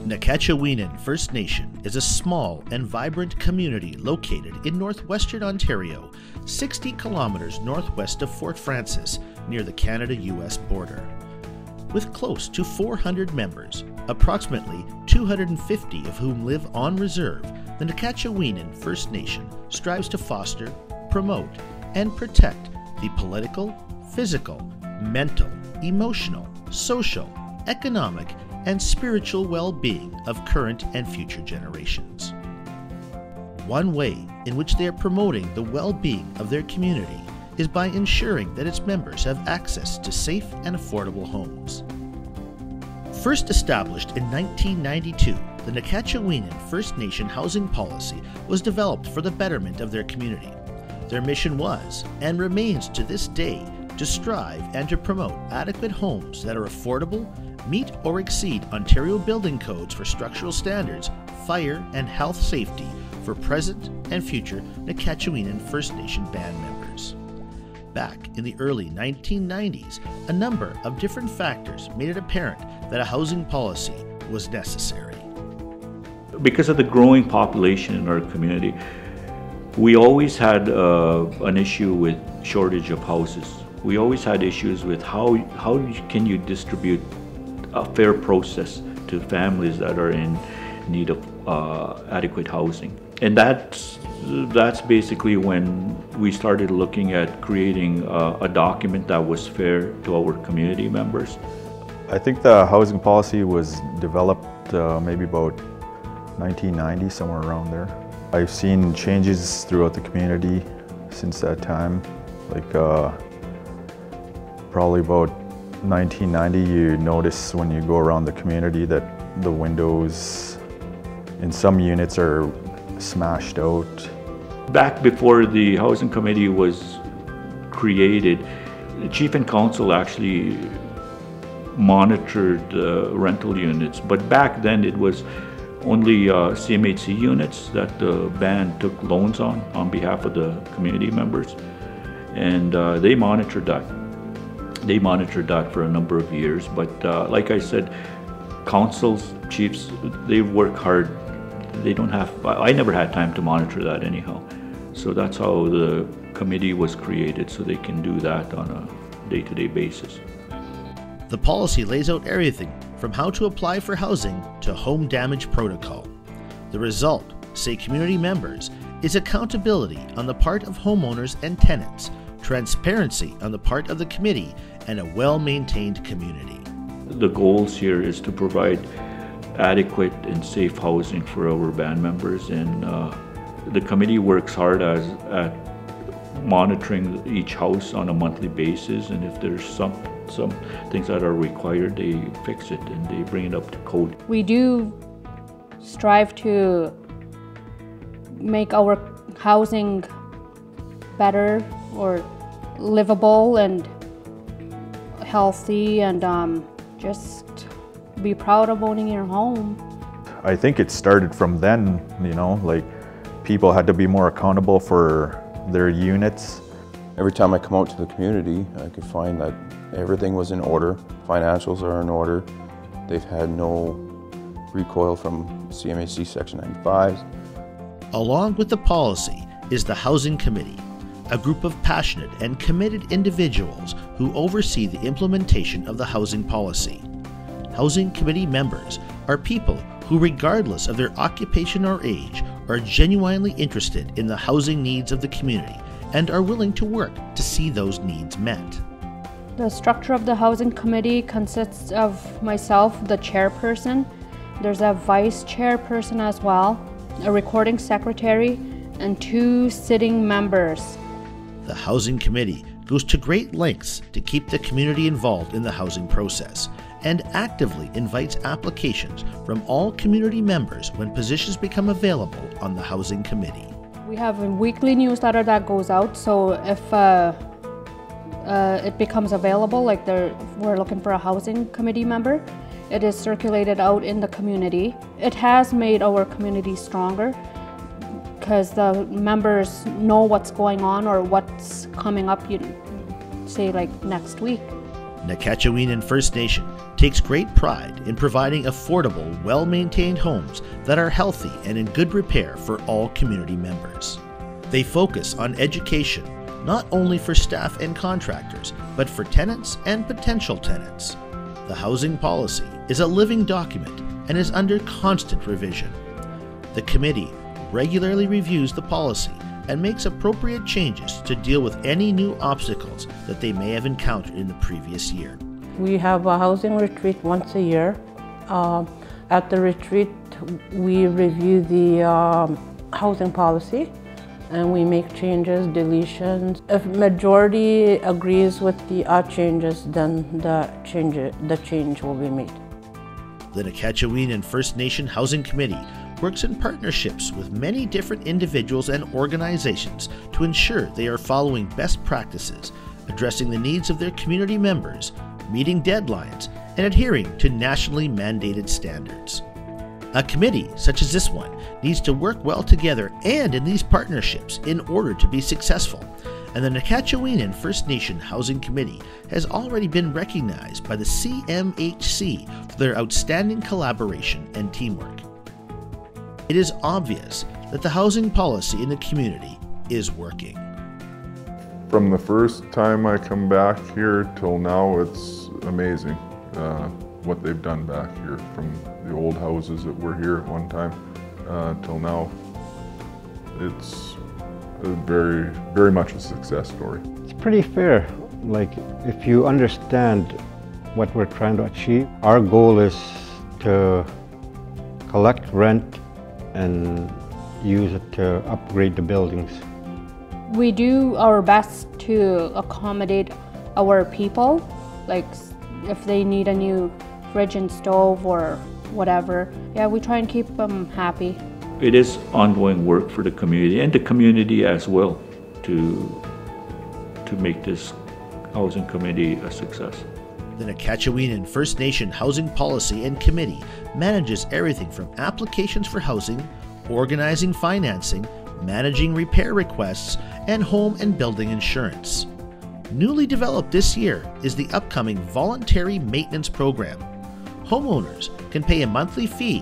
Naicatchewenin First Nation is a small and vibrant community located in northwestern Ontario, 60 kilometers northwest of Fort Frances, near the Canada-US border. With close to 400 members, approximately 250 of whom live on reserve, the Naicatchewenin First Nation strives to foster, promote, and protect the political, physical, mental, emotional, social, economic, and spiritual well-being of current and future generations. One way in which they are promoting the well-being of their community is by ensuring that its members have access to safe and affordable homes. First established in 1992, the Naicatchewenin First Nation housing policy was developed for the betterment of their community. Their mission was, and remains to this day, to strive and to promote adequate homes that are affordable, meet or exceed Ontario building codes for structural standards, fire and health safety for present and future Naicatchewenin First Nation band members. Back in the early 1990s, a number of different factors made it apparent that a housing policy was necessary. Because of the growing population in our community, we always had an issue with shortage of houses. We always had issues with how can you distribute a fair process to families that are in need of adequate housing. And that's basically when we started looking at creating a document that was fair to our community members. I think the housing policy was developed maybe about 1990, somewhere around there. I've seen changes throughout the community since that time. Like probably about 1990, you notice when you go around the community that the windows in some units are smashed out. Back before the housing committee was created, the chief and council actually monitored rental units, but back then it was only CMHC units that the band took loans on behalf of the community members, and they monitored that. They monitored that for a number of years, but like I said, councils, chiefs, they work hard. They don't have, I never had time to monitor that anyhow. So that's how the committee was created, so they can do that on a day-to-day basis. The policy lays out everything from how to apply for housing to home damage protocol. The result, say community members, is accountability on the part of homeowners and tenants, transparency on the part of the committee, and a well-maintained community. The goals here is to provide adequate and safe housing for our band members, and the committee works hard at monitoring each house on a monthly basis, and if there's some things that are required, they fix it and they bring it up to code. We do strive to make our housing better or livable and healthy, and just be proud of owning your home. I think it started from then, you know, like people had to be more accountable for their units. Every time I come out to the community, I could find that everything was in order. Financials are in order. They've had no recoil from CMHC Section 95. Along with the policy is the Housing Committee, a group of passionate and committed individuals who oversee the implementation of the housing policy. Housing Committee members are people who, regardless of their occupation or age, are genuinely interested in the housing needs of the community and are willing to work to see those needs met. The structure of the Housing Committee consists of myself, the chairperson. There's a vice chairperson as well, a recording secretary, and 2 sitting members. The Housing Committee goes to great lengths to keep the community involved in the housing process and actively invites applications from all community members when positions become available on the Housing Committee. We have a weekly newsletter that goes out, so if it becomes available, like we're looking for a Housing Committee member, it is circulated out in the community. It has made our community stronger because the members know what's going on or what's coming up, say like next week. Naicatchewenin First Nation takes great pride in providing affordable, well-maintained homes that are healthy and in good repair for all community members. They focus on education, not only for staff and contractors, but for tenants and potential tenants. The housing policy is a living document and is under constant revision. The committee regularly reviews the policy and makes appropriate changes to deal with any new obstacles that they may have encountered in the previous year. We have a housing retreat once a year. At the retreat, we review the housing policy and we make changes, deletions. If majority agrees with the changes, then the change will be made. The Naicatchewenin First Nation Housing Committee works in partnerships with many different individuals and organizations to ensure they are following best practices, addressing the needs of their community members, meeting deadlines, and adhering to nationally mandated standards. A committee such as this one needs to work well together and in these partnerships in order to be successful, and the Naicatchewenin First Nation Housing Committee has already been recognized by the CMHC for their outstanding collaboration and teamwork. It is obvious that the housing policy in the community is working. From the first time I come back here till now, it's amazing what they've done back here, from the old houses that were here at one time till now. It's very, very much a success story. It's pretty fair. Like, if you understand what we're trying to achieve, our goal is to collect rent and use it to upgrade the buildings. We do our best to accommodate our people, like if they need a new fridge and stove or whatever. Yeah, we try and keep them happy. It is ongoing work for the community and the community as well to make this housing committee a success. The Naicatchewenin First Nation Housing Policy and Committee manages everything from applications for housing, organizing financing, managing repair requests, and home and building insurance. Newly developed this year is the upcoming Voluntary Maintenance Program. Homeowners can pay a monthly fee,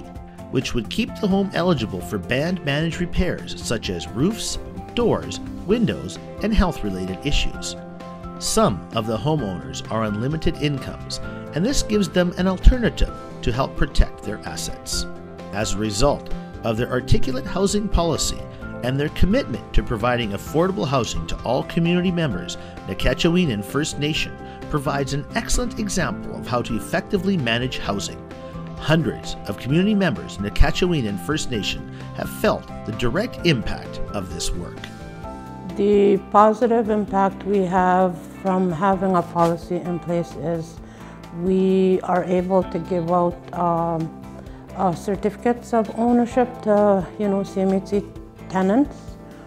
which would keep the home eligible for band-managed repairs such as roofs, doors, windows, and health-related issues. Some of the homeowners are on limited incomes, and this gives them an alternative to help protect their assets. As a result of their articulate housing policy and their commitment to providing affordable housing to all community members, Naicatchewenin First Nation provides an excellent example of how to effectively manage housing. Hundreds of community members in Naicatchewenin First Nation have felt the direct impact of this work. The positive impact we have from having a policy in place is we are able to give out certificates of ownership to CMHC tenants.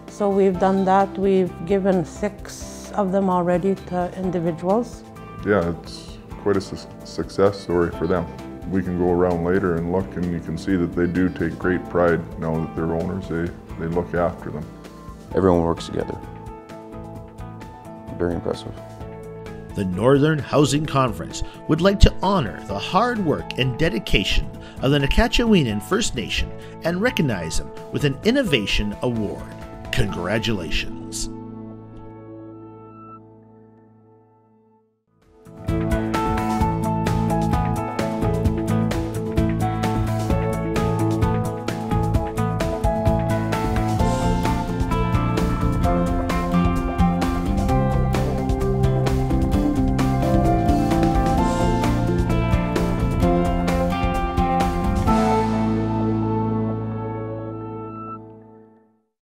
So we've done that. We've given 6 of them already to individuals. Yeah, it's quite a success story for them. We can go around later and look, and you can see that they do take great pride now that they're owners. They look after them. Everyone works together. Very impressive. The Northern Housing Conference would like to honor the hard work and dedication of the Naicatchewenin First Nation and recognize them with an Innovation Award. Congratulations.